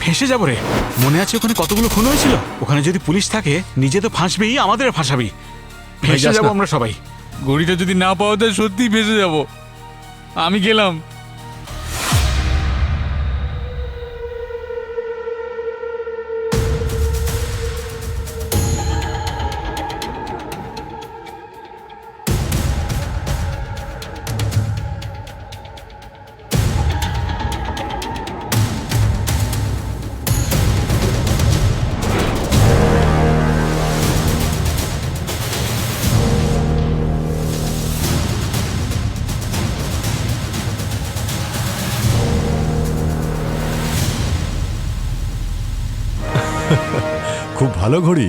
ফেঁসে যাবো রে। মনে আছে ওখানে কতগুলো খুন হয়েছিল? ওখানে যদি পুলিশ থাকে নিজে তো ফাঁসবেই, আমাদের ফাঁসাবি। ফেঁসে যাবো আমরা সবাই।
ঘড়িটা যদি না পাওয়া যায় সত্যিই ফেঁসে যাব। আমি গেলাম।
খুব ভালো ঘড়ি।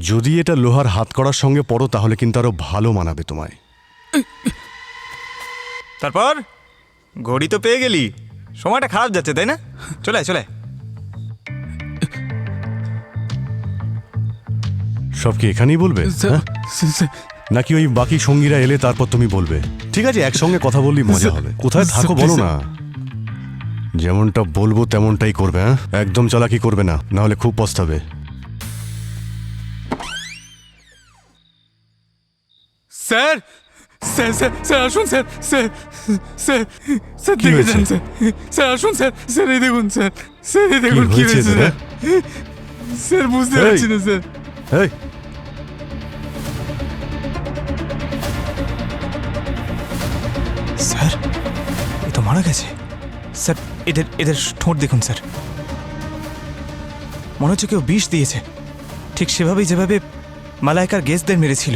যদি এটা লোহার হাতকড়ার সঙ্গে পরো তাহলে কিন্তু আরো ভালো মানাবে তোমায়।
তারপর ঘড়ি তো পেয়ে গেলি, সময়টা খারাপ যাচ্ছে তাই না? চলে আয়, চলে আয়।
সব কি এখানেই বলবে, হ্যাঁ? নাকি ওই বাকি সঙ্গীরা এলে তারপর তুমি বলবে? ঠিক আছে, একসঙ্গে কথা বললেই মজা হবে। কোথায় থাকো বলো না। যেমনটা বলবো তেমনটাই করবে, হ্যাঁ? একদম চালাকি করবে না, নাহলে খুব পস্তাবে।
স্যার স্যার স্যার স্যার আসুন স্যার, স্যার স্যার স্যার
কি
দেখে
হয়েছে?
যান স্যার, স্যার আসুন স্যার, স্যার এই দেখুন স্যার, স্যার এই দেখুন কি হয়েছে স্যার, স্যার বুঝতে
এই।
পারছি না স্যার।
এই,
স্যার এ তো মারা গেছে। স্যার এদের এদের ঠোঁট দেখুন স্যার, মনে হচ্ছে কেউ বিষ দিয়েছে, ঠিক সেভাবেই যেভাবে মালাইকার গেস্টদের মেরেছিল।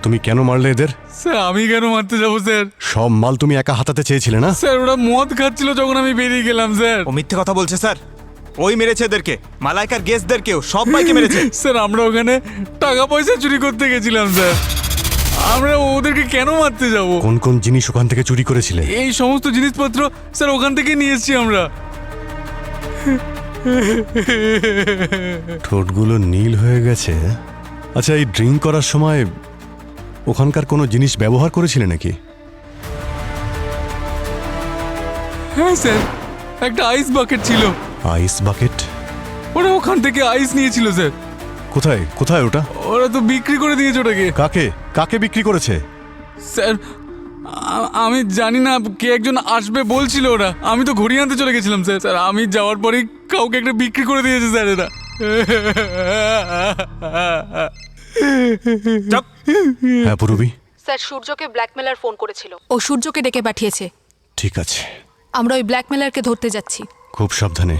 তুমি কেন মারলে এদের?
স্যার আমি কেন মারতে যাবো স্যার?
সব মাল তুমি একা হাতাতে চেয়েছিলে না?
স্যার ওরা মদ খাচ্ছিল যখন আমি বেরিয়ে গেলাম স্যার।
ও মিথ্যে কথা বলছে স্যার, ওই মেরেছে এদেরকে, মালাইকার গেস্টদেরকেও, সবাইকে মেরেছে।
স্যার আমরা ওখানে টাকা পয়সা চুরি করতে গেছিলাম স্যার, আমরা ওদেরকে কেন মারতে যাব?
কোন কোন জিনিস ওখান থেকে চুরি করেছিলে?
এই সমস্ত জিনিসপত্র স্যার ওখান থেকে নিয়ে এসেছি আমরা।
ঠোঁটগুলো নীল হয়ে গেছে। আচ্ছা, এই ড্রিঙ্ক করার সময় ওখানকার কোনো জিনিস ব্যবহার করেছিলে নাকি?
হ্যাঁ স্যার, একটা আইস বাকেট ছিল।
Ice bucket?
ওরা ওখান থেকে আইস নিয়েছিল স্যার।
কোথায় কোথায় ওটা?
ওরা তো বিক্রি করে দিয়েছে ওটাকে।
কাকে কাকে বিক্রি করেছে?
স্যার আমি জানি না, কে একজন আসবে বলছিল ওরা, আমি তো ঘড়ি আনতে চলে গেছিলাম স্যার। স্যার আমি যাওয়ার পরেই কাউকে একটা বিক্রি করে দিয়েছে স্যার এরা।
হ্যাঁ পুরবি,
স্যার সূর্যকে ব্ল্যাকমেলার ফোন করেছিল, ও সূর্যকে ডেকে পাঠিয়েছে।
ঠিক আছে,
আমরা ওই ব্ল্যাকমেলারকে ধরতে যাচ্ছি।
খুব সাবধানে,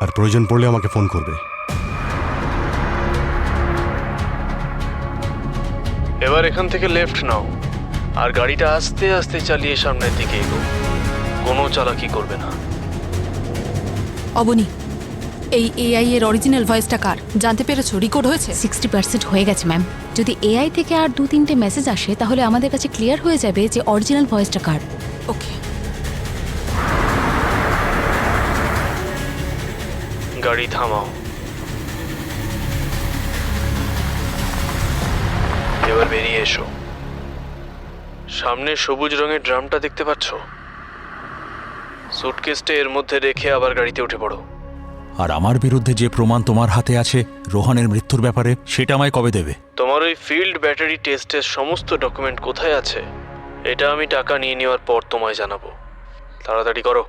আর প্রয়োজন পড়লে আমাকে ফোন করবে।
এবার এখান থেকে লেফট নাও, আর গাড়িটা আস্তে আস্তে চালিয়ে সামনের দিকে এগো, কোনো চালাকি করবে না।
অবনী, এই এআই এর অরিজিনাল ভয়েসটা কার জানতে পেরেছো? রেকর্ড হয়েছে?
60% হয়ে গেছে ম্যাম। যদি এআই থেকে আর 2-3টে মেসেজ আসে তাহলে আমাদের কাছে ক্লিয়ার হয়ে যাবে যে অরিজিনাল ভয়েসটা কার।
ওকে,
গাড়ি থামাও। এবার বেরিয়ে এসো। সামনে সবুজ রঙের ড্রামটা দেখতে পাচ্ছ? সুটকেসটা এর মধ্যে রেখে আবার গাড়িতে উঠে পড়ো।
আর আমার বিরুদ্ধে যে প্রমাণ তোমার হাতে আছে রোহানের মৃত্যুর ব্যাপারে, সেটা আমায় কবে দেবে?
তোমার ওই ফিল্ড ব্যাটারি টেস্টের সমস্ত ডকুমেন্ট কোথায় আছে এটা আমি টাকা নিয়ে নেওয়ার পর তোমায় জানাবো। তাড়াতাড়ি করো।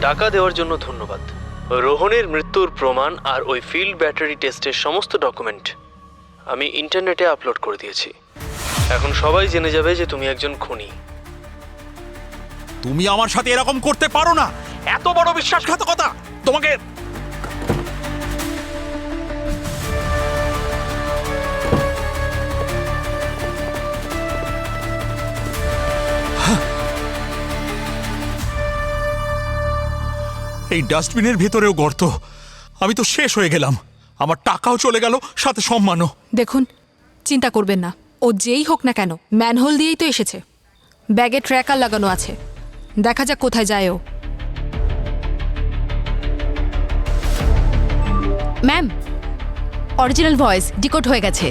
টাকা দেওয়ার জন্য ধন্যবাদ। রোহনের মৃত্যুর প্রমাণ আর ওই ফিল্ড ব্যাটারি টেস্টের সমস্ত ডকুমেন্ট আমি ইন্টারনেটে আপলোড করে দিয়েছি। এখন সবাই জেনে যাবে যে তুমি একজন খুনি।
তুমি আমার সাথে এরকম করতে পারো না, এত বড় বিশ্বাসঘাতকতা তোমাকে। এই ডাস্টবিনের ভেতরেও গর্ত, আমি তো শেষ হয়ে গেলাম। আমার টাকাও চলে গেল, সাথে সম্মানও।
দেখুন চিন্তা করবেন না, ও যেই হোক না কেন ম্যানহোল দিয়েই তো এসেছে। ব্যাগে ট্র্যাকার লাগানো আছে, দেখা যাক কোথায় যায় ও।
ম্যাম, অরিজিনাল ভয়েস ডিকোড হয়ে গেছে।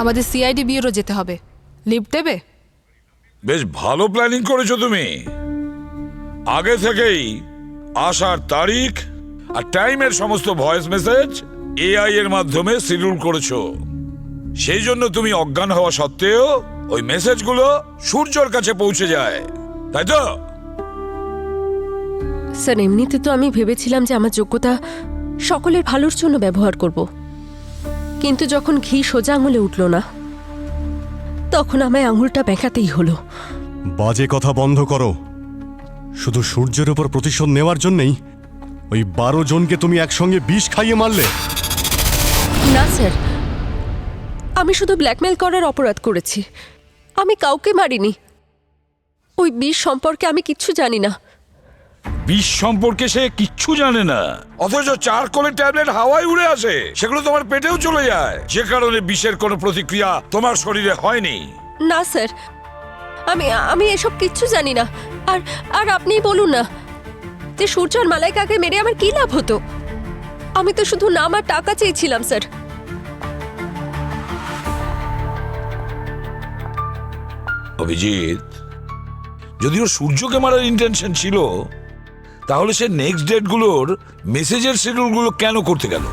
আমাদের সিআইডি বিউরো যেতে হবে। লিফট দেবে?
বেশ ভালো প্ল্যানিং করেছো তুমি। আগে থেকেই আসার তারিখ আর টাইমের সমস্ত ভয়েস মেসেজ এআই এর মাধ্যমে শিডিউল করেছো। সেই জন্য তুমি অজ্ঞান হওয়া সত্ত্বেও ওই মেসেজগুলো সূর্যর কাছে পৌঁছে যায়, তাই তো?
স্যার, এমনিতে তো আমি ভেবেছিলাম যে আমার যোগ্যতা সকলের ভালোর জন্য ব্যবহার করব, কিন্তু যখন ঘি সোজা আঙুলে উঠল না, তখন আমায় আঙুলটা বেঁকাতেই হলো।
বাজে কথা বন্ধ করো। শুধু সূর্যের উপর প্রতিশোধ নেওয়ার জন্যই ওই 12 জনকে তুমি একসঙ্গে বিষ খাইয়ে মারলে।
না স্যার, আমি শুধু ব্ল্যাকমেল করার অপরাধ করেছি, আমি কাউকে মারিনি। ওই বিষ সম্পর্কে আমি কিচ্ছু জানি না।
বিষ সম্পর্কে সে কিচ্ছু জানে না, অথচ চারকোলের ট্যাবলেট হাওয়ায় উড়ে আসে, সেগুলো তোমার পেটেও চলে যায়, যে কারণে বিষের কোনো প্রতিক্রিয়া তোমার শরীরে হয়নি।
না স্যার, আমি এসব কিচ্ছু জানি না। আর আর আপনিই বলুন না যে সূর্য আর মালাইকাকে মেরে আমার কি লাভ হতো? আমি তো শুধু নাম আর টাকা চেয়েছিলাম স্যার।
অভিজিৎ, যদিও সূর্যকে মারার ইন্টেনশন ছিল, তাহলে সে নেক্সট ডেটগুলোর মেসেজের শিডিউলগুলো কেন করতে গেল?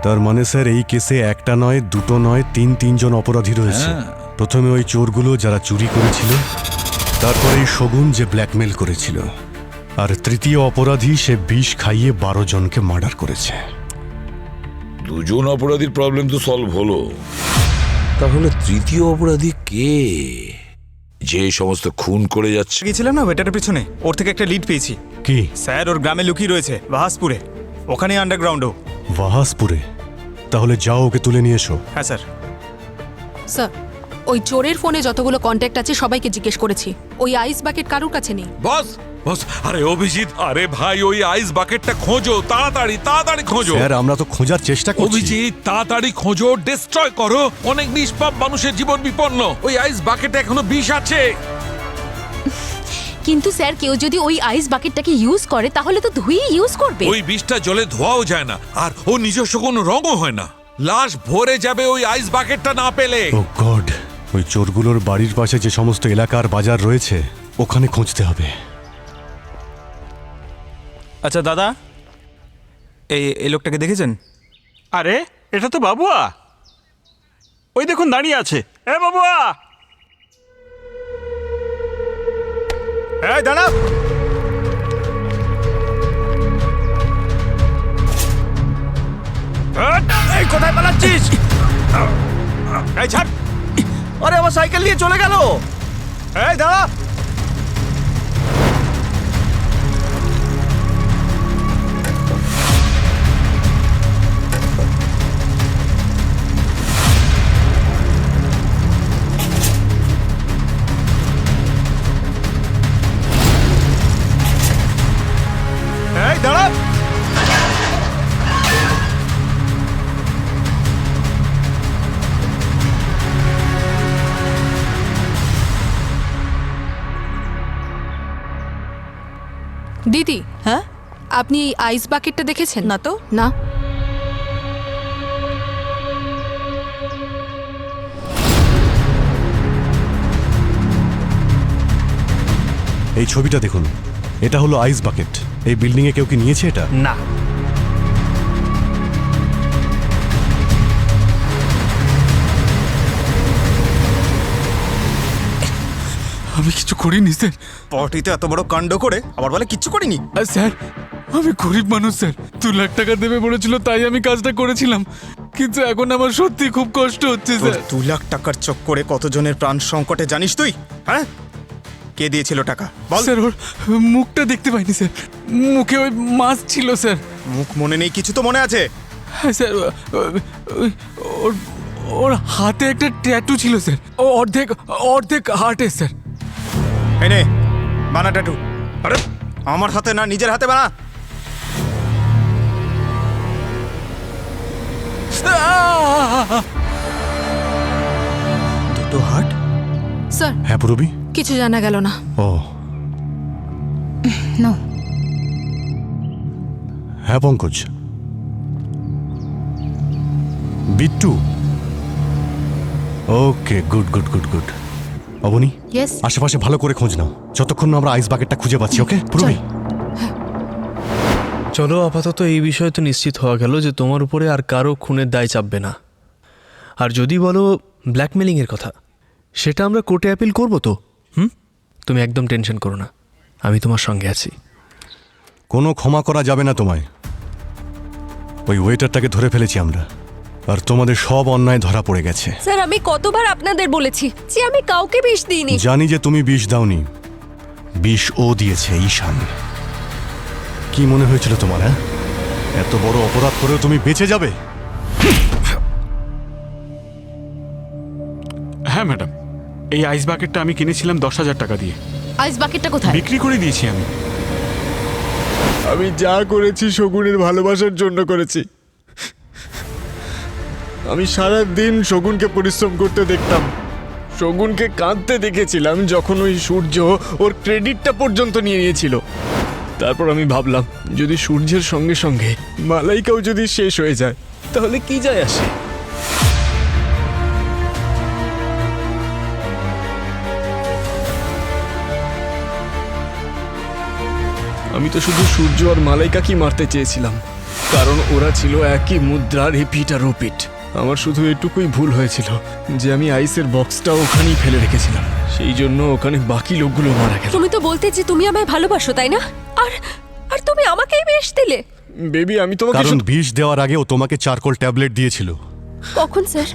তার মানে স্যার এই কেসে একটা নয়, দুটো নয়, তিনজন অপরাধী রয়েছে। প্রথমে ওই চোরগুলো যারা চুরি করেছিল, তারপরে এই শগুন যে ব্ল্যাকমেল করেছিল, আর তৃতীয় অপরাধী সে বিষ খাইয়ে 12 জনকে মার্ডার করেছে।
দুজন অপরাধীর প্রবলেম তো সলভ হলো, তাহলে তৃতীয় অপরাধী কে, যে সমস্ত খুন করে যাচ্ছে?
গিয়েছিলাম না ওয়েটারের পিছনে, ওর থেকে একটা লিড পেয়েছি।
কি
স্যার, ওর গ্রামে লুকিয়ে রয়েছে বাহাসপুরে, ওখানে আন্ডারগ্রাউন্ডও।
বাহাসপুরে? তাহলে যাও, ওকে তুলে নিয়ে এসো।
হ্যাঁ স্যার।
স্যার, ওই চোরের ফোনে যতগুলো কন্ট্যাক্ট আছে সবাইকে জিজ্ঞেস করেছি, ওই আইস বাকেট কারুর কাছে নেই।
বস বস, আরে অভিজিৎ, আরে ভাই ওই আইস বাকেটটা খোঁজো, তাড়াতাড়ি তাড়াতাড়ি খোঁজো।
স্যার, আমরা তো খোঁজার চেষ্টা করছি।
অভিজিৎ, তাড়াতাড়ি খোঁজো, ডিস্ট্রয় করো, অনেক নিষ্পাপ মানুষের জীবন বিপন্ন। ওই আইস বাকেটে এখনো বিষ আছে।
কিন্তু স্যার, কেউ যদি ওই আইস বাকেটটাকে ইউজ করে তাহলে তো ধুয়ে ইউজ করবে।
ওই বিষটা জলে ধোয়াও যায় না, আর ও নিজস্ব কোনো রঙও হয় না। লাশ ভরে যাবে ওই আইস বাকেটটা না পেলে।
ও গড, ওই চোরগুলোর বাড়ির পাশে যে সমস্ত এলাকার বাজার রয়েছে ওখানে খুঁজতে হবে।
আচ্ছা দাদা, এই লোকটাকে দেখেছেন?
আরে এটা তো বাবুয়া, ওই দেখুন দাঁড়িয়ে আছে। এ বাবুয়া,
এই দাঁড়া। এই কোথায় পালাচ্ছিস? এই ছাড়। আরে আমার সাইকেল নিয়ে চলে গেল। এই দাঁড়া। এই দাঁড়া।
দিদি,
হ্যাঁ,
আপনি এই আইস বাকেটটা দেখেছেন? না তো। না।
এই ছবিটা দেখুন, এটা হলো আইস বাকেট। এই বিল্ডিং এ কেউ কি নিয়েছে এটা?
না।
আমি কিছু করিনি স্যার।
পার্টিতে এত বড় কাণ্ড করে আবার বলে কিচ্ছু করিনি।
স্যার, আমি গরিব মানুষ স্যার। 2 লাখ টাকা দেবে বলেছিল, তাই আমি কাজটা করেছিলাম, কিন্তু এখন আমার সত্যি খুব কষ্ট হচ্ছে স্যার।
2 লাখ টাকার চক্করে কতজনের প্রাণ সংকটে জানিস তুই? হ্যাঁ, কে দিয়েছিল টাকা বল?
স্যার, ওর মুখটা দেখতে পাইনি স্যার, মুখে ওই মাস্ক ছিল স্যার।
মুখ মনে নেই, কিছু তো মনে আছে।
হ্যাঁ স্যার, ওর ওর হাতে একটা ট্যাটু ছিল স্যার, ও অর্ধেক হার্টে স্যার।
এই নে, বানা ট্যাটু। আরে আমার হাতে না, নিজের হাতে বানা। দুটো হার্ট?
স্যার,
হ্যাঁ পুরবি,
কিছু জানা গেল না।
Oh
no.
হ্যাঁ Pankaj, Bittu, okay, good good good good. Abani,
yes
আশেপাশে ভালো করে খোঁজ নাও যতক্ষণ না আমরা আইস বাকেটটা খুঁজে পাচ্ছি। ওকে পুরবি?
চলো, আপাতত এই বিষয়ে তো নিশ্চিত হওয়া গেল যে তোমার উপরে আর কারো খুনের দায় চাপবে না। আর যদি বলো ব্ল্যাকমেলিংয়ের কথা, সেটা আমরা কোর্টে অ্যাপিল করবো তো। তুমি একদম টেনশন করো না, আমি তোমার সঙ্গে আছি।
কোনো ক্ষমা করা যাবে না তোমায়। ওই ওয়েটারটাকে ধরে ফেলেছি আমরা, আর তোমাদের সব অন্যায় ধরা পড়ে গেছে।
স্যার, আমি কতবার আপনাদের বলেছি যে আমি কাউকে বিষ দিইনি।
জানি যে তুমি বিষ দাওনি, বিষ ও দিয়েছে, ঈশান। কি মনে হয়েছিল তোমার? হ্যাঁ, এত বড় অপরাধ করেও তুমি বেঁচে যাবে?
হ্যাঁ ম্যাডাম, এই আইস বাকেটটা আমি কিনেছিলাম 10,000 টাকা দিয়ে।
আইস বাকেটটা কোথায়?
বিক্রি করে দিয়েছি আমি।
আমি যা করেছি শগুনের ভালোবাসার জন্য করেছি। আমি সারা দিন শগুনকে পরিশ্রম করতে দেখতাম, শগুনকে কাঁদতে দেখেছিলাম যখন ওই সূর্য ওর ক্রেডিটটা পর্যন্ত নিয়ে নিয়েছিল। তারপর আমি ভাবলাম, যদি সূর্যের সঙ্গে সঙ্গে মালাইকাও যদি শেষ হয়ে যায় তাহলে কি যায় আসে। আমি তো শুধু সূর্য আর মালাইকাকেই মারতে চেয়েছিলাম, কারণ ওরা ছিল একই মুদ্রার রিপিট আর ওপিট। আমার শুধু এটুকুই ভুল হয়েছিল যে আমি আইসের বক্সটা ওখানেই ফেলে রেখেছিলাম, সেই জন্য ওখানে বাকি লোকগুলো মারা গেল।
তুমি তো বলতে যে তুমি আমায় ভালোবাসো, তাই না? আর আর তুমি আমাকেই বিষ দিলে।
বেবি, আমি তোমাকে
কারণ বিষ দেওয়ার আগে ও তোমাকে চারকোল ট্যাবলেট দিয়েছিল।
কখন স্যার?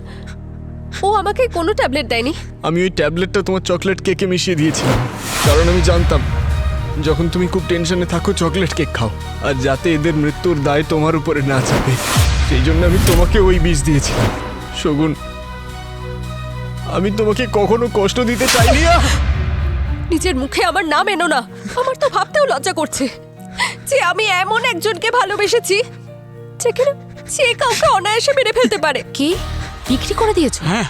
ও আমাকে কোনো ট্যাবলেট দেয়নি।
আমি ওই ট্যাবলেটটা তোমার চকলেট কেকে মিশিয়ে দিয়েছিলাম, কারণ আমি জানতাম যখন তুমি খুব টেনশনে থাকো চকলেট কেক খাও, আর যাতে এদের মৃত্যুর দায় তোমার উপরে না চাপে, সেই জন্য আমি তোমাকে ওই বিষ দিয়েছিলাম। শগুন, আমি তোমাকে কখনো কষ্ট দিতে চাইনি।
নিজের মুখে আমার নাম এনো না। আমার তো ভাবতেও লজ্জা করছে যে আমি এমন একজনকে ভালোবেসেছি যেখানে সে কাউকে অনায়াসে মেরে ফেলতে পারে।
কি বিক্রি করে দিয়েছো?
হ্যাঁ,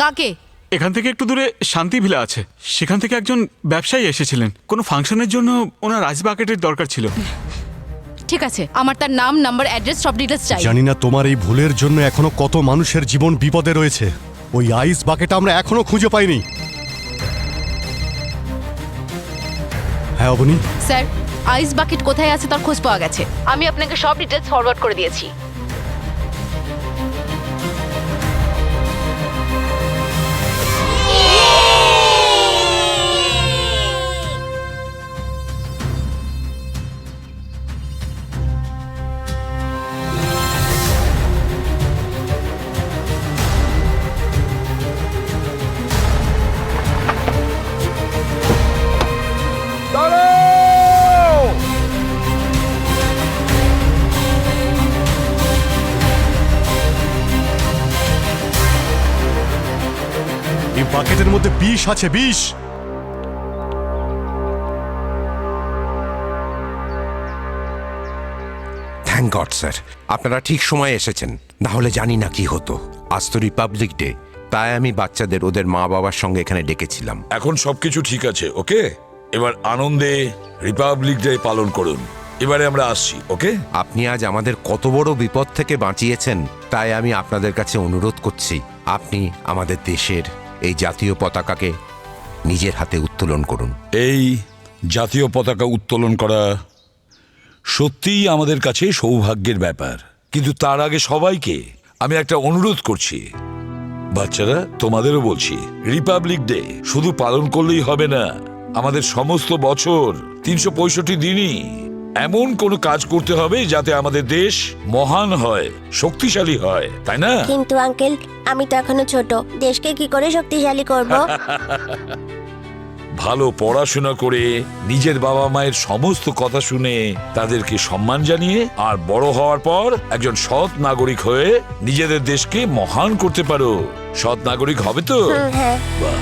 কাকে?
এখান থেকে একটু দূরে শান্তি ভিলা আছে, সেখান থেকে একজন ব্যবসায়ী এসেছিলেন। কোনো ফাংশনের জন্য ওনার আইস বাকেটের দরকার ছিল।
ঠিক আছে, আমার তার নাম, নাম্বার, অ্যাড্রেস সব ডিটেলস চাই।
জানি না তোমার এই ভুলের জন্য এখনো কত মানুষের জীবন বিপদে রয়েছে। ওই আইস বাকেট আমরা এখনো খুঁজে পাইনি। হ্যাঁ অবনী,
স্যার, আইস বাকেট কোথায় আছে তার খোঁজ পাওয়া গেছে। আমি আপনাকে সব ডিটেলস ফরওয়ার্ড করে দিয়েছি।
এই বাকেটের মধ্যে বিষ আছে, বিষ।
থ্যাংক গড স্যার, আপনারা ঠিক সময়ে এসেছেন, না হলে জানি না কি হতো। আজ তো রিপাবলিক ডে, তাই আমি বাচ্চাদের ওদের মা বাবার সঙ্গে এখানে ডেকেছিলাম।
এখন সবকিছু ঠিক আছে, ওকে? এবার আনন্দে রিপাবলিক ডে পালন করুন। এবারে আমরা আসছি, ওকে?
আপনি আজ আমাদের কত বড় বিপদ থেকে বাঁচিয়েছেন, তাই আমি আপনাদের কাছে অনুরোধ করছি, আপনি আমাদের দেশের এই জাতীয় পতাকাকে নিজের হাতে উত্তোলন করুন।
এই জাতীয় পতাকা উত্তোলন করা সত্যিই আমাদের কাছে সৌভাগ্যের ব্যাপার, কিন্তু তার আগে সবাইকে আমি একটা অনুরোধ করছি। বাচ্চারা, তোমাদেরও বলছি, রিপাবলিক ডে শুধু পালন করলেই হবে না। আমাদের সমস্ত বছর 365 দিনই এমন কোনো কাজ করতে হবে যাতে আমাদের দেশ মহান হয়, শক্তিশালী হয়, তাই না?
কিন্তু আঙ্কেল, আমি তো এখনো ছোট, দেশকে কি করে শক্তিশালী করব?
ভালো পড়াশোনা করে নিজের বাবা মায়ের সমস্ত কথা শুনে তাদেরকে সম্মান জানিয়ে আর বড় হওয়ার পর একজন সৎ নাগরিক হয়ে নিজেদের দেশকে মহান করতে পারো। সৎ নাগরিক হবে তো?
হ্যাঁ।
বাহ।